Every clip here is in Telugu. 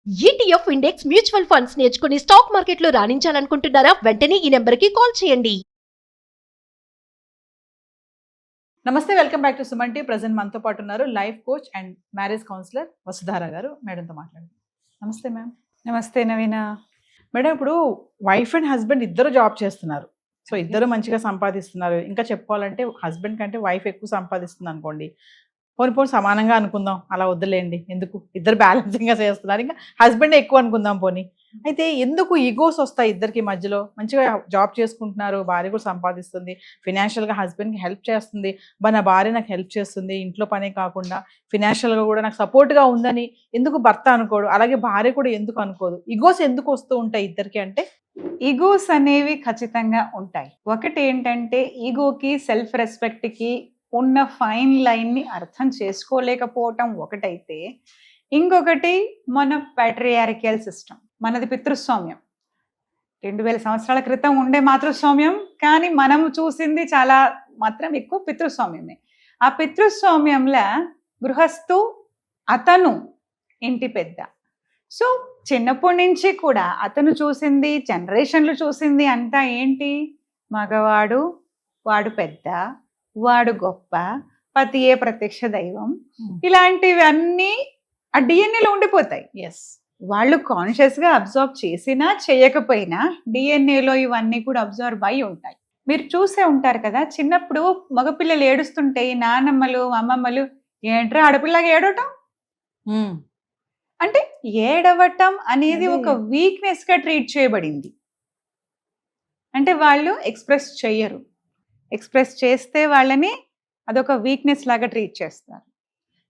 ఈటీఎఫ్ ఇండెక్స్ మ్యూచువల్ ఫండ్స్ నేర్చుకుని స్టాక్ మార్కెట్లో రాణించాలనుకుంటున్నారా? వెంటనే ఈ నెంబర్కి కాల్ చేయండి. నమస్తే, welcome back to Suman T. Present మనతో పాటు ఉన్నారు life coach and marriage counsellor Vasudhara గారు. మేడంతో మాట్లాడండి. నమస్తే మ్యామ్. నమస్తే నవీన. మేడం, ఇప్పుడు వైఫ్ అండ్ హస్బెండ్ ఇద్దరు జాబ్ చేస్తున్నారు. సో ఇద్దరు మంచిగా సంపాదిస్తున్నారు. ఇంకా చెప్పుకోవాలంటే హస్బెండ్ కంటే వైఫ్ ఎక్కువ సంపాదిస్తుంది అనుకోండి. పోనీ సమానంగా అనుకుందాం, అలా వద్దులేండి, ఎందుకు ఇద్దరు బ్యాలెన్సింగ్గా చేస్తున్నారు, ఇంకా హస్బెండ్ ఎక్కువ అనుకుందాం పోనీ. అయితే ఎందుకు ఈగోస్ వస్తాయి ఇద్దరికి మధ్యలో? మంచిగా జాబ్ చేసుకుంటున్నారు, భార్య కూడా సంపాదిస్తుంది, ఫినాన్షియల్గా హస్బెండ్కి హెల్ప్ చేస్తుంది, నా భార్య నాకు హెల్ప్ చేస్తుంది, ఇంట్లో పనే కాకుండా ఫినాన్షియల్గా కూడా నాకు సపోర్ట్గా ఉందని ఎందుకు భర్త అనుకోడు? అలాగే భార్య కూడా ఎందుకు అనుకోదు? ఈగోస్ ఎందుకు వస్తూ ఉంటాయి ఇద్దరికి అంటే? ఈగోస్ అనేవి ఖచ్చితంగా ఉంటాయి. ఒకటి ఏంటంటే ఈగోకి సెల్ఫ్ రెస్పెక్ట్కి ఉన్న ఫైన్ లైన్ని అర్థం చేసుకోలేకపోవటం ఒకటైతే, ఇంకొకటి మన ప్యాట్రియార్కియల్ సిస్టమ్, మనది పితృస్వామ్యం. 2000 సంవత్సరాల క్రితం ఉండే మాతృస్వామ్యం, కానీ మనం చూసింది చాలా మాత్రం ఎక్కువ పితృస్వామ్యమే. ఆ పితృస్వామ్యంలో గృహస్థు అతను ఇంటి పెద్ద. సో చిన్నప్పటి నుంచి కూడా అతను చూసింది, జనరేషన్లు చూసింది అంతా ఏంటి? మగవాడు, వాడు పెద్ద, వాడు గొప్ప, పతియే ప్రత్యక్ష దైవం, ఇలాంటివన్నీ ఆ డిఎన్ఏలో ఉండిపోతాయి. ఎస్, వాళ్ళు కాన్షియస్గా అబ్జర్వ్ చేసినా చేయకపోయినా డిఎన్ఏలో ఇవన్నీ కూడా అబ్జర్వ్ అయి ఉంటాయి. మీరు చూసే ఉంటారు కదా, చిన్నప్పుడు మగపిల్లలు ఏడుస్తుంటే ఈ నానమ్మలు అమ్మమ్మలు ఏంట్రా ఆడపిల్లగా ఏడవటం అంటే, ఏడవటం అనేది ఒక వీక్నెస్ గా ట్రీట్ చేయబడింది. అంటే వాళ్ళు ఎక్స్ప్రెస్ చెయ్యరు, ఎక్స్ప్రెస్ చేస్తే వాళ్ళని అదొక వీక్నెస్ లాగా ట్రీట్ చేస్తారు.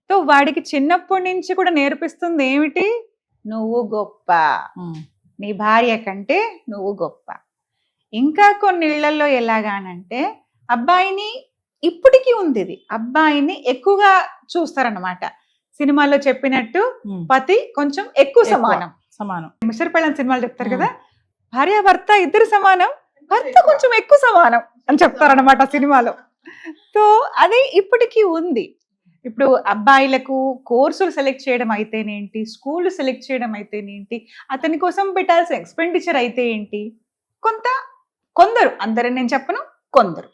సో వాడికి చిన్నప్పటి నుంచి కూడా నేర్పిస్తుంది ఏమిటి? నువ్వు గొప్ప, నీ భార్య కంటే నువ్వు గొప్ప. ఇంకా కొన్ని ఇళ్లలో ఎలాగానంటే అబ్బాయిని, ఇప్పటికీ ఉంది ఇది, అబ్బాయిని ఎక్కువగా చూస్తారనమాట. సినిమాలో చెప్పినట్టు పతి కొంచెం ఎక్కువ సమానం. మిస్టర్ పెళ్ళాం సినిమాలు చెప్తారు కదా, భార్య భర్త ఇద్దరు సమానం, భర్త కొంచెం ఎక్కువ సమానం అని చెప్తారనమాట సినిమాలో. సో అది ఇప్పటికీ ఉంది. ఇప్పుడు అబ్బాయిలకు కోర్సులు సెలెక్ట్ చేయడం అయితేనేంటి, స్కూళ్ళు సెలెక్ట్ చేయడం అయితేనేంటి, అతని కోసం పెట్టాల్సిన ఎక్స్పెండిచర్ అయితే ఏంటి, కొందరు, అందరని నేను చెప్పను, కొందరు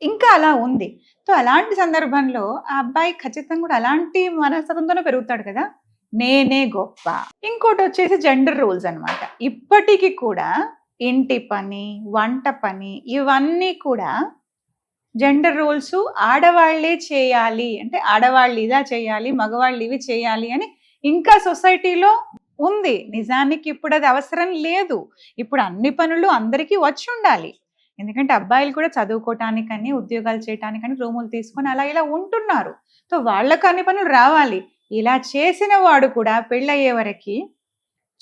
ఇంకా అలా ఉంది. సో అలాంటి సందర్భంలో ఆ అబ్బాయి ఖచ్చితంగా కూడా అలాంటి మనస్తత్వంతోనే పెరుగుతాడు కదా, నేనే గొప్ప. ఇంకోటి వచ్చేసి జెండర్ రూల్స్ అనమాట. ఇప్పటికీ కూడా ఇంటి పని, వంట పని, ఇవన్నీ కూడా జెండర్ రూల్స్ ఆడవాళ్లే చేయాలి, అంటే ఆడవాళ్ళు ఇదా చేయాలి, మగవాళ్ళు ఇవి చేయాలి అని ఇంకా సొసైటీలో ఉంది. నిజానికి ఇప్పుడు అది అవసరం లేదు. ఇప్పుడు అన్ని పనులు అందరికీ వచ్చి ఉండాలి. ఎందుకంటే అబ్బాయిలు కూడా చదువుకోవటానికని, ఉద్యోగాలు చేయటానికని రూములు తీసుకొని అలా ఇలా ఉంటున్నారు. సో వాళ్ళకు అన్ని పనులు రావాలి. ఇలా చేసిన వాడు కూడా పెళ్ళయ్యే వరకు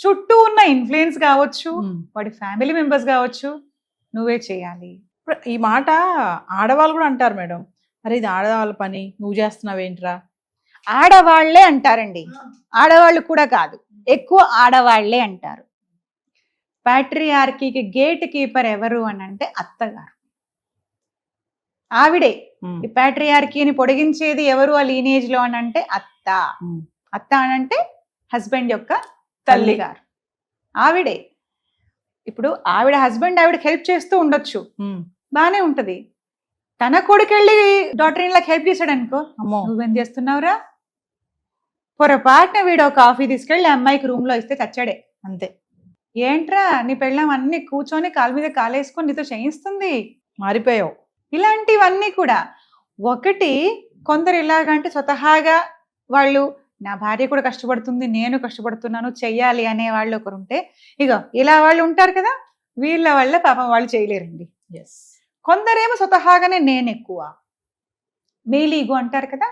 చుట్టూ ఉన్న ఇన్ఫ్లుయెన్స్ కావచ్చు, వాడి ఫ్యామిలీ మెంబర్స్ కావచ్చు, నువ్వే చేయాలి. ఈ మాట ఆడవాళ్ళు కూడా అంటారు మేడం, అరే ఇది ఆడవాళ్ళ పని, నువ్వు చేస్తున్నావేంట్రా? ఆడవాళ్లే అంటారండి, ఆడవాళ్ళు కూడా కాదు, ఎక్కువ ఆడవాళ్లే అంటారు. ప్యాట్రియార్కీకి గేట్ కీపర్ ఎవరు అని అంటే అత్తగారు. ఆవిడే ఈ ప్యాట్రియార్కీని పొడిగించేది ఎవరు ఆ లీనేజ్ లో అని అంటే అత్త. అత్త అనంటే హస్బెండ్ యొక్క తల్లిగారు, ఆవిడే. ఇప్పుడు ఆవిడ హస్బెండ్ ఆవిడకి హెల్ప్ చేస్తూ ఉండొచ్చు, బానే ఉంటది. తన కొడుకెళ్ళి డాటర్ ఇన్ లాకి హెల్ప్ చేశాడు అనుకో, నువ్వేం చేస్తున్నావురా? పొరపాటున వీడు కాఫీ తీసుకెళ్ళి అమ్మాయికి రూమ్ లో ఇస్తే చచ్చాడే అంతే. ఏంట్రా నీ పెళ్ళాం అన్ని కూర్చొని కాలు మీద కాలేసుకొని నీతో చేయిస్తుంది, మారిపోయావు. ఇలాంటివన్నీ కూడా ఒకటి. కొందరు ఎలాగంటే స్వతహాగా వాళ్ళు, నా భార్య కూడా కష్టపడుతుంది, నేను కష్టపడుతున్నాను, చెయ్యాలి అనే వాళ్ళు ఒకరుంటే, ఇగో ఇలా వాళ్ళు ఉంటారు కదా, వీళ్ళ వల్ల పాపం వాళ్ళు చేయలేరండి. కొందరేమో స్వతహాగానే నేను ఎక్కువ, మేలీగో అంటారు కదా,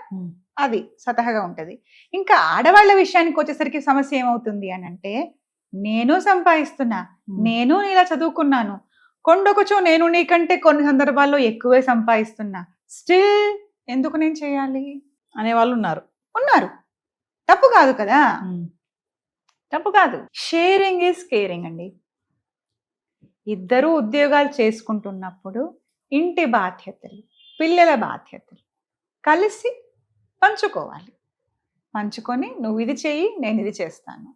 అది స్వతహాగా ఉంటది. ఇంకా ఆడవాళ్ళ విషయానికి వచ్చేసరికి సమస్య ఏమవుతుంది అని అంటే, నేను సంపాదిస్తున్నా, నేను ఇలా చదువుకున్నాను, కొండొకచో నేను నీకంటే కొన్ని సందర్భాల్లో ఎక్కువే సంపాదిస్తున్నా, స్టిల్ ఎందుకు నేను చేయాలి అనేవాళ్ళు ఉన్నారు. తప్పు కాదు కదా, తప్పు కాదు. షేరింగ్ ఈజ్ కేరింగ్ అండి. ఇద్దరు ఉద్యోగాలు చేసుకుంటున్నప్పుడు ఇంటి బాధ్యతలు, పిల్లల బాధ్యతలు కలిసి పంచుకోవాలి. పంచుకొని నువ్వు ఇది చెయ్యి, నేను ఇది చేస్తాను,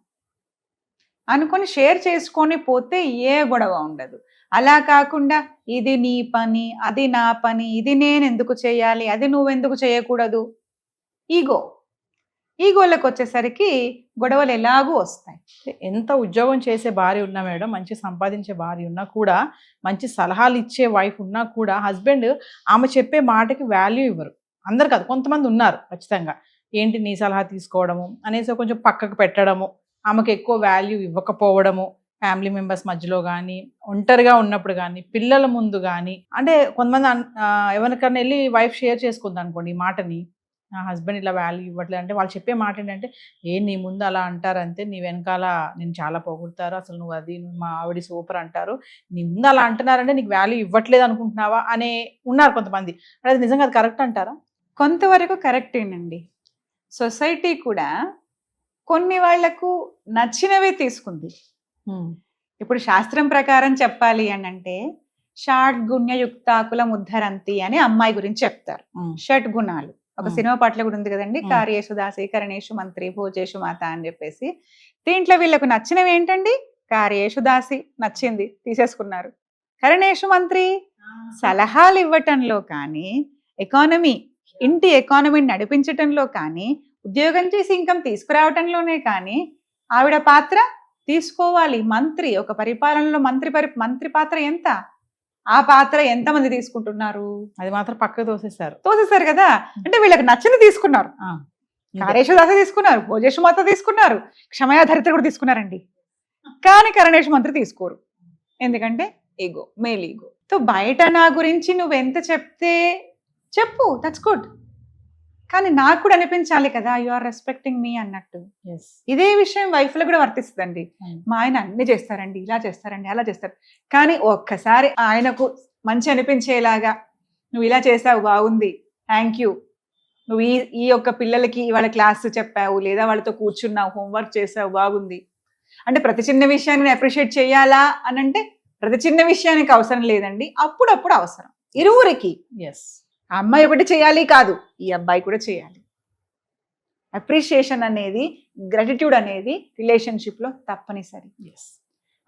అనుకొని షేర్ చేసుకొని పోతే ఏ గొడవ ఉండదు. అలా కాకుండా ఇది నీ పని, అది నా పని, ఇది నేను ఎందుకు చేయాలి, అది నువ్వెందుకు చేయకూడదు, ఈగోలకు వచ్చేసరికి గొడవలు ఎలాగూ వస్తాయి. ఎంత ఉద్యోగం చేసే భార్య ఉన్నా మేడం, మంచి సంపాదించే భార్య ఉన్నా కూడా, మంచి సలహాలు ఇచ్చే వైఫ్ ఉన్నా కూడా హస్బెండ్ ఆమె చెప్పే మాటకి వాల్యూ ఇవ్వరు. అందరు కాదు, కొంతమంది ఉన్నారు ఖచ్చితంగా. ఏంటి నీ సలహా తీసుకోవడము అనేసి కొంచెం పక్కకు పెట్టడము, ఆమెకు ఎక్కువ వాల్యూ ఇవ్వకపోవడము, ఫ్యామిలీ మెంబర్స్ మధ్యలో కానీ, ఒంటరిగా ఉన్నప్పుడు కానీ, పిల్లల ముందు కానీ. అంటే కొంతమంది ఎవరికన్నా వెళ్ళి వైఫ్ షేర్ చేసుకుంది అనుకోండి ఈ మాటని, నా హస్బెండ్ ఇలా వాల్యూ ఇవ్వట్లేదు అంటే వాళ్ళు చెప్పే మాట ఏంటంటే, నీ ముందు అలా అంటారంతే, నీ వెనకాల నేను చాలా పొగుడతారు, అసలు నువ్వు మా ఆవిడ సూపర్ అంటారు, నీ ముందు అలా అంటున్నారంటే నీకు వాల్యూ ఇవ్వట్లేదు అనుకుంటున్నావా అనే ఉన్నారు కొంతమంది. అది నిజంగా అది కరెక్ట్ అంటారా? కొంతవరకు కరెక్టేనండి. సొసైటీ కూడా కొన్ని వాళ్లకు నచ్చినవే తీసుకుంది. ఇప్పుడు శాస్త్రం ప్రకారం చెప్పాలి అని అంటే షాడ్గుణ్యయుక్తాకుల ముద్ధరంతి అని అమ్మాయి గురించి చెప్తారు. షట్ గుణాలు ఒక సినిమా పాటలో కూడా ఉంది కదండి, కార్యేషు దాసి కరణేషు మంత్రి భోజేషు మాత అని చెప్పేసి. దీంట్లో వీళ్ళకు నచ్చినవి ఏంటండి? కార్యేషు దాసి నచ్చింది తీసేసుకున్నారు, కరణేషు మంత్రి సలహాలు ఇవ్వటంలో కానీ, ఇంటి ఎకానమీని నడిపించటంలో కానీ, ఉద్యోగం చేసి ఇన్కమ్ తీసుకురావటంలోనే కానీ ఆవిడ పాత్ర తీసుకోవాలి. మంత్రి, ఒక పరిపాలనలో మంత్రి పాత్ర ఎంత, ఆ పాత్ర ఎంతమంది తీసుకుంటున్నారు? అది మాత్రం పక్కకు తోసేశారు కదా. అంటే వీళ్ళకి నచ్చని తీసుకున్నారు. కార్యేషుదాస తీసుకున్నారు, భోజేషు మాత తీసుకున్నారు, క్షమయా ధరిత్రి కూడా తీసుకున్నారండి. కానీ కరణేషు మంత్రి తీసుకోరు. ఎందుకంటే ఈగో, మేల్ ఈగో. సో బయట నా గురించి నువ్వు ఎంత చెప్తే చెప్పు, దట్స్ గుడ్, కానీ నాకు కూడా అనిపించాలి కదా యు ఆర్ రెస్పెక్టింగ్ మీ అన్నట్టు. ఇదే విషయం వైఫ్ లో కూడా వర్తిస్తుందండి. మా ఆయన అన్ని చేస్తారండి, ఇలా చేస్తారండి, అలా చేస్తారు, కానీ ఒక్కసారి ఆయనకు మంచి అనిపించేలాగా నువ్వు ఇలా చేసావు బాగుంది, థ్యాంక్ యూ, నువ్వు ఈ యొక్క పిల్లలకి ఇవాళ క్లాస్ చెప్పావు, లేదా వాళ్ళతో కూర్చున్నావు, హోంవర్క్ చేసావు, బాగుంది అంటే ప్రతి చిన్న విషయాన్ని నేను అప్రిషియేట్ చేయాలా అని అంటే ప్రతి చిన్న విషయానికి అవసరం లేదండి, అప్పుడప్పుడు అవసరం ఇరువురికి. ఆ అమ్మాయి ఒకటి చేయాలి కాదు, ఈ అబ్బాయి కూడా చేయాలి. అప్రిషియేషన్ అనేది, గ్రాటిట్యూడ్ అనేది రిలేషన్షిప్ లో తప్పనిసరి.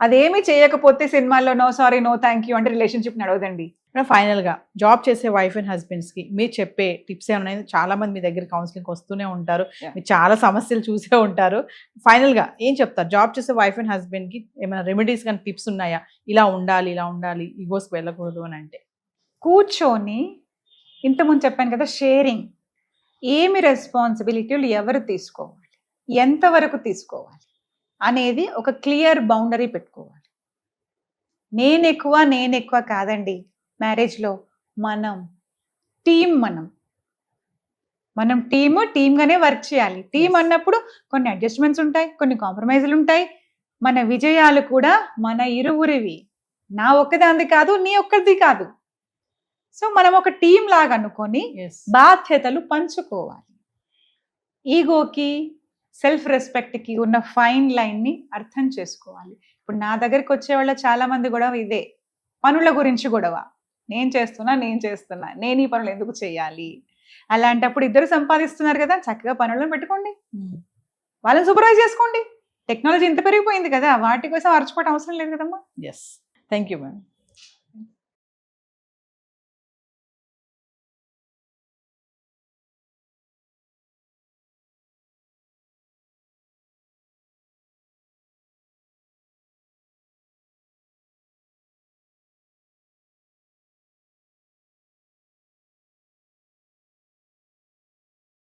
అదేమి చేయకపోతే సినిమాల్లో no sorry no thank you అంటే రిలేషన్షిప్ నడవదండి. ఫైనల్ గా జాబ్ చేసే వైఫ్ అండ్ హస్బెండ్స్ కి మీరు చెప్పే టిప్స్ ఏమైనా? చాలా మంది మీ దగ్గర కౌన్సిలింగ్ వస్తూనే ఉంటారు, మీరు చాలా సమస్యలు చూసే ఉంటారు. ఫైనల్ గా ఏం చెప్తారు? జాబ్ చేసే వైఫ్ అండ్ హస్బెండ్ కి ఏమైనా రెమెడీస్ కానీ టిప్స్ ఉన్నాయా? ఇలా ఉండాలి, ఈగోస్కి వెళ్ళకూడదు అని అంటే. కూర్చొని ఇంతకుముందు చెప్పాను కదా, షేరింగ్, ఏమి రెస్పాన్సిబిలిటీలు ఎవరు తీసుకోవాలి, ఎంతవరకు తీసుకోవాలి అనేది ఒక క్లియర్ బౌండరీ పెట్టుకోవాలి. నేను ఎక్కువ కాదండి. మ్యారేజ్లో మనం టీమ్గానే వర్క్ చేయాలి. టీమ్ అన్నప్పుడు కొన్ని అడ్జస్ట్మెంట్స్ ఉంటాయి, కొన్ని కాంప్రమైజులు ఉంటాయి. మన విజయాలు కూడా మన ఇరువురివి, నా ఒక్కదాంది కాదు, నీ ఒక్కరిది కాదు. సో మనం ఒక టీం లాగా అనుకొని బాధ్యతలు పంచుకోవాలి. ఈగోకి, సెల్ఫ్ రెస్పెక్ట్కి ఉన్న ఫైన్ లైన్ని అర్థం చేసుకోవాలి. ఇప్పుడు నా దగ్గరికి వచ్చే వాళ్ళ చాలా మంది గొడవ ఇదే, పనుల గురించి గొడవ. నేను చేస్తున్నా, నేను ఈ పనులు ఎందుకు చేయాలి? అలాంటప్పుడు ఇద్దరు సంపాదిస్తున్నారు కదా, చక్కగా పనులను పెట్టుకోండి, వాళ్ళని సూపర్వైజ్ చేసుకోండి. టెక్నాలజీ ఇంత పెరిగిపోయింది కదా, వాటి కోసం అరచుకోవడం అవసరం లేదు కదమ్మా. Thank you ma'am.